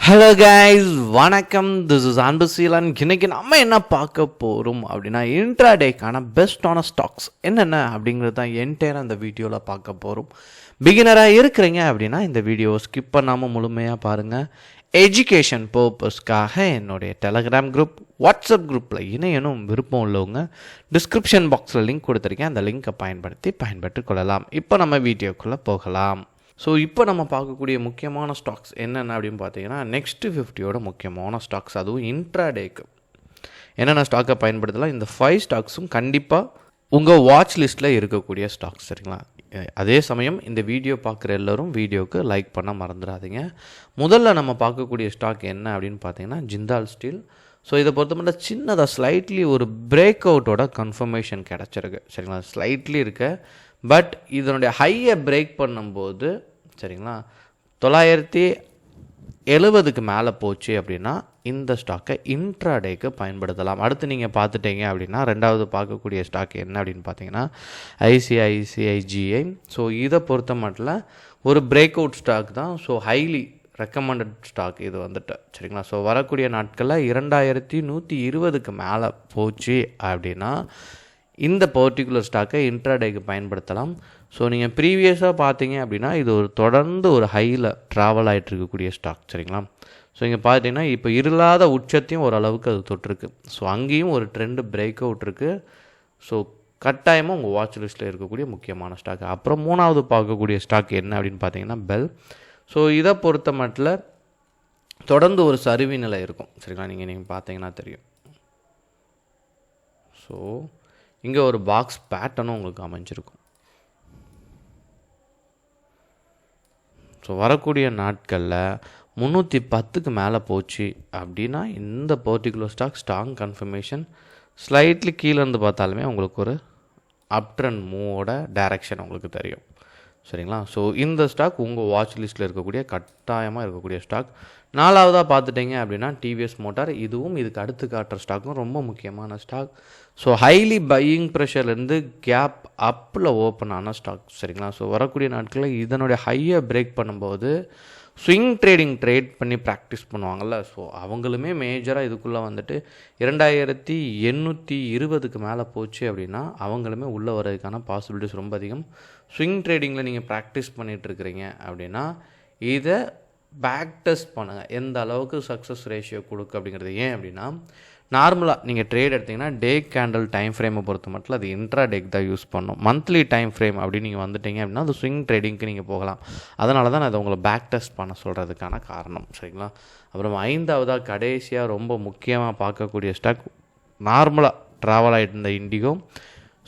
Hello guys, வணக்கம். This is Anbuseelan. இன்னைக்கு நம்ம என்ன பார்க்க போகிறோம் அப்படின்னா இன்ட்ராடேக்கான பெஸ்ட்டான ஸ்டாக்ஸ் என்னென்ன அப்படிங்கிறது தான் என்டையராக இந்த வீடியோவில் பார்க்க போகிறோம். பிகினராக இருக்கிறீங்க அப்படின்னா இந்த வீடியோவை ஸ்கிப் பண்ணாமல் முழுமையாக பாருங்கள். எஜுகேஷன் பர்பஸ்க்காக என்னுடைய டெலகிராம் குரூப், வாட்ஸ்அப் குரூப்பில் இணையனும் விருப்பம் உள்ளவங்க டிஸ்கிரிப்ஷன் பாக்ஸில் லிங்க் கொடுத்துருக்கேன். அந்த லிங்க்கை பயன்படுத்தி கொள்ளலாம். இப்போ நம்ம வீடியோக்குள்ளே போகலாம். ஸோ இப்போ நம்ம பார்க்கக்கூடிய முக்கியமான ஸ்டாக்ஸ் என்னென்ன அப்படின்னு பார்த்தீங்கன்னா நெக்ஸ்ட் 50யோட முக்கியமான ஸ்டாக்ஸ், அதுவும் இன்ட்ராடேக்கு என்னென்ன ஸ்டாக்கை பயன்படுத்தலாம். இந்த 5 ஸ்டாக்ஸும் கண்டிப்பாக உங்கள் வாட்ச் லிஸ்ட்டில் இருக்கக்கூடிய ஸ்டாக்ஸ், சரிங்களா? அதே சமயம் இந்த வீடியோ பார்க்குற எல்லோரும் வீடியோவுக்கு லைக் பண்ண மறந்துடாதீங்க. முதல்ல நம்ம பார்க்கக்கூடிய ஸ்டாக் என்ன அப்படின்னு பார்த்தீங்கன்னா ஜிந்தால் ஸ்டீல். ஸோ இதை பொறுத்த மட்டும் சின்னதாக ஸ்லைட்லி ஒரு பிரேக் அவுட்டோட கன்ஃபர்மேஷன் கிடச்சிருக்கு, சரிங்களா? ஸ்லைட்லி இருக்க, பட் இதனுடைய ஹையை பிரேக் பண்ணும்போது, சரிங்களா, 970க்கு மேலே போச்சு அப்படின்னா இந்த ஸ்டாக்கை இன்ட்ராடேக்கு பயன்படுத்தலாம். அடுத்து நீங்கள் பார்த்துட்டீங்க அப்படின்னா ரெண்டாவது பார்க்கக்கூடிய ஸ்டாக் என்ன அப்படின்னு பார்த்தீங்கன்னா ஐசிஐசிஐஜிஐ. ஸோ இதை பொறுத்த மட்டும் ஒரு பிரேக் அவுட் ஸ்டாக் தான். ஸோ ஹைலி ரெக்கமெண்டட் ஸ்டாக் இது வந்துட்டு, சரிங்களா? ஸோ வரக்கூடிய நாட்களில் 2120க்கு மேலே போச்சு அப்படின்னா இந்த பர்டிகுலர் ஸ்டாக்கை இன்ட்ராடேக்கு பயன்படுத்தலாம். ஸோ நீங்கள் ப்ரீவியஸாக பார்த்தீங்க அப்படின்னா இது தொடர்ந்து ஒரு ஹையில் ட்ராவல் ஆகிட்டு இருக்கக்கூடிய ஸ்டாக், சரிங்களா? ஸோ இங்கே பார்த்தீங்கன்னா இப்போ இல்லாத உச்சத்தையும் ஓரளவுக்கு அது தொட்டிருக்கு. ஸோ அங்கேயும் ஒரு ட்ரெண்டு பிரேக் அவுட் இருக்குது. ஸோ கட்டாயமாக உங்கள் வாட்ச் லிஸ்ட்டில் இருக்கக்கூடிய முக்கியமான ஸ்டாக். அப்புறம் மூணாவது பார்க்கக்கூடிய ஸ்டாக் என்ன அப்படின்னு பார்த்தீங்கன்னா பெல். ஸோ இதை பொறுத்த மட்டும் தொடர்ந்து ஒரு சரிவு நிலை இருக்கும், சரிங்களா? நீங்கள் பார்த்தீங்கன்னா தெரியும். ஸோ இங்கே ஒரு பாக்ஸ் பேட்டர்னும் உங்களுக்கு அமைஞ்சிருக்கும். ஸோ வரக்கூடிய நாட்களில் 310க்கு மேலே போச்சு அப்படின்னா இந்த particular stock strong confirmation. Slightly கீழேருந்து பார்த்தாலுமே உங்களுக்கு ஒரு அப் ட்ரெண்ட் மூவோட டைரக்ஷன் உங்களுக்கு தெரியும், சரிங்களா? ஸோ இந்த ஸ்டாக் உங்கள் வாட்ச் லிஸ்ட்டில் இருக்கக்கூடிய கட்டாயமாக இருக்கக்கூடிய ஸ்டாக். நாலாவதாக பார்த்துட்டிங்க அப்படின்னா டிவிஎஸ் மோட்டார். இதுவும் இதுக்கு அடுத்து காட்டுற ஸ்டாக்கும் ரொம்ப முக்கியமான ஸ்டாக். ஸோ ஹைலி பையிங் ப்ரெஷர்லேருந்து கேப் அப்பில் ஓப்பன் ஆன ஸ்டாக், சரிங்களா? ஸோ வரக்கூடிய நாட்களில் இதனுடைய ஹையை பிரேக் பண்ணும்போது ஸ்விங் ட்ரேட் பண்ணி ப்ராக்டிஸ் பண்ணுவாங்கள்ல, ஸோ அவங்களுமே மேஜராக இதுக்குள்ளே வந்துட்டு 2820க்கு மேலே போச்சு அப்படின்னா அவங்களுமே உள்ளே வர்றதுக்கான பாசிபிலிட்டிஸ் ரொம்ப அதிகம். ஸ்விங் ட்ரேடிங்கில் நீங்கள் ப்ராக்டிஸ் பண்ணிகிட்ருக்கிறீங்க அப்படின்னா இதை பேக் டெஸ்ட் பண்ணுங்கள், எந்த அளவுக்கு சக்ஸஸ் ரேஷியோ கொடுக்கு அப்படிங்கிறது. ஏன் அப்படின்னா நார்மலாக நீங்கள் ட்ரேட் எடுத்திங்கன்னா டே கேண்டில் டைம் ஃப்ரேமை பொறுத்த மட்டும் அது இன்ட்ராடேக் தான் யூஸ் பண்ணணும். மந்த்லி டைம் ஃப்ரேம் அப்படின்னு நீங்கள் வந்துட்டீங்க அப்படின்னா அது ஸ்விங் ட்ரேடிங்க்கு நீங்கள் போகலாம். அதனால தான் நான் அதை உங்களை பேக் டெஸ்ட் பண்ண சொல்கிறதுக்கான காரணம், சரிங்களா? அப்புறம் ஐந்தாவதாக கடைசியாக ரொம்ப முக்கியமாக பார்க்கக்கூடிய ஸ்டாக் நார்மலாக ட்ராவல் ஆகிட்டு இருந்த இண்டிகோ.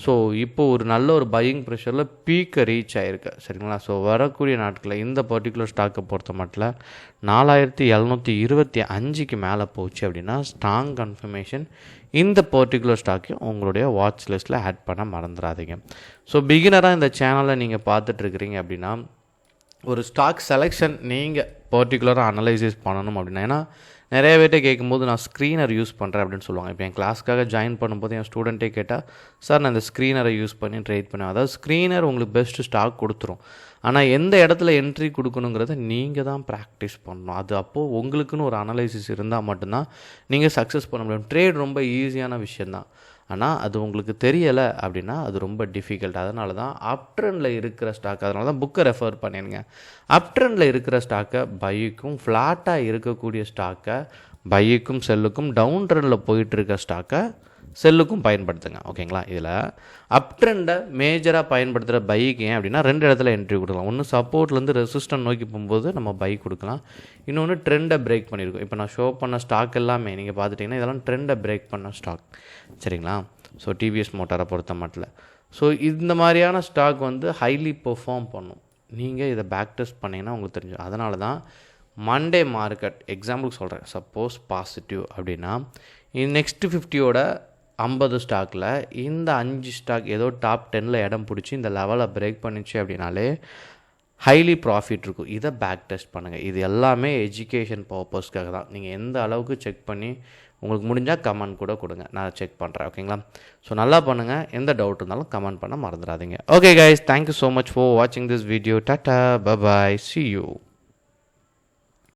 ஸோ இப்போ ஒரு நல்ல ஒரு பையிங் ப்ரெஷரில் பீக்கை ரீச் ஆகிருக்கு, சரிங்களா? ஸோ வரக்கூடிய நாட்களில் இந்த பர்டிகுலர் ஸ்டாக்கை பொறுத்த மட்டும் 4725க்கு மேலே போச்சு அப்படின்னா ஸ்ட்ராங் கன்ஃபர்மேஷன். இந்த பர்டிகுலர் ஸ்டாக்கையும் உங்களுடைய வாட்ச் லிஸ்ட்டில் ஆட் பண்ண மறந்துடாதீங்க. ஸோ பிகினராக இந்த சேனலை நீங்கள் பார்த்துட்ருக்கிறீங்க அப்படின்னா ஒரு ஸ்டாக் செலெக்ஷன் நீங்கள் பர்டிகுலராக அனலைசிஸ் பண்ணணும் அப்படின்னா, ஏன்னா நிறைய பேர்ட்டே கேட்கும்போது நான் ஸ்க்ரீனர் யூஸ் பண்ணுறேன் அப்படின்னு சொல்லுவாங்க. இப்போ என் கிளாஸ்க்காக ஜாயின் பண்ணும்போது என் ஸ்டூடெண்ட்டே கேட்டால் சார் நான் இந்த ஸ்க்ரீனரை யூஸ் பண்ணி ட்ரேட் பண்ணுவேன். அதாவது ஸ்க்ரீனர் உங்களுக்கு பெஸ்ட்டு ஸ்டாக் கொடுத்துரும், ஆனால் எந்த இடத்துல என்ட்ரி கொடுக்கணுங்கிறத நீங்கள் தான் ப்ராக்டிஸ் பண்ணணும். அது அப்போது உங்களுக்குன்னு ஒரு அனலைசிஸ் இருந்தால் மட்டும்தான் நீங்கள் சக்ஸஸ் பண்ண முடியும். ட்ரேட் ரொம்ப ஈஸியான விஷயந்தான், ஆனால் அது உங்களுக்கு தெரியலை அப்படின்னா அது ரொம்ப டிஃபிகல்ட். அதனால தான் அப் ட்ரெண்டில் இருக்கிற ஸ்டாக், அதனால தான் புக்கை ரெஃபர் பண்ணிடுங்க. அப் ட்ரெண்டில் இருக்கிற ஸ்டாக்கை பைக்கும், ஃப்ளாட்டாக இருக்கக்கூடிய ஸ்டாக்கை பைக்கும் செல்லுக்கும், டவுன் ட்ரெண்டில் போயிட்டுருக்க ஸ்டாக்கை செல்லுக்கும் பயன்படுத்துங்க, ஓகேங்களா? இதில் அப் ட்ரெண்டை மேஜராக பயன்படுத்துகிற பைக்கு ஏன் அப்படின்னா 2 இடத்துல என்ட்ரி கொடுக்கலாம். ஒன்று சப்போர்ட்லேருந்து ரெசிஸ்டன்ட் நோக்கி போகும்போது நம்ம பை கொடுக்கலாம், இன்னொன்று ட்ரெண்டை பிரேக் பண்ணியிருக்கோம். இப்போ நான் ஷோ பண்ண ஸ்டாக் எல்லாமே நீங்கள் பார்த்துட்டிங்கன்னா இதெல்லாம் ட்ரெண்டை பிரேக் பண்ண ஸ்டாக், சரிங்களா? ஸோ டிவிஎஸ் மோட்டாரை பொறுத்த மட்டும். ஸோ இந்த மாதிரியான ஸ்டாக் வந்து ஹைலி பெர்ஃபார்ம் பண்ணும். நீங்கள் இதை பேக் டெஸ்ட் பண்ணிங்கன்னா உங்களுக்கு தெரிஞ்சிடும். அதனால தான் மண்டே மார்க்கெட் எக்ஸாம்பிளுக்கு சொல்கிறேன், சப்போஸ் பாசிட்டிவ் அப்படின்னா நெக்ஸ்ட் 50யோட 50 ஸ்டாக்கில் இந்த 5 ஸ்டாக் ஏதோ டாப் 10ல் இடம் பிடிச்சி இந்த லெவலை பிரேக் பண்ணிச்சு அப்படின்னாலே ஹைலி ப்ராஃபிட் இருக்கும். இதை பேக் டெஸ்ட் பண்ணுங்கள். இது எல்லாமே எஜுகேஷன் பர்பஸ்க்காக தான். நீங்கள் எந்த அளவுக்கு செக் பண்ணி உங்களுக்கு முடிஞ்சால் கமெண்ட் கூட கொடுங்க, நான் செக் பண்ணுறேன், ஓகேங்களா? ஸோ நல்லா பண்ணுங்கள். எந்த டவுட் இருந்தாலும் கமெண்ட் பண்ண மறந்துடாதீங்க. Okay guys, thank you so much for வாட்சிங் this video. Tata, bye bye, see you.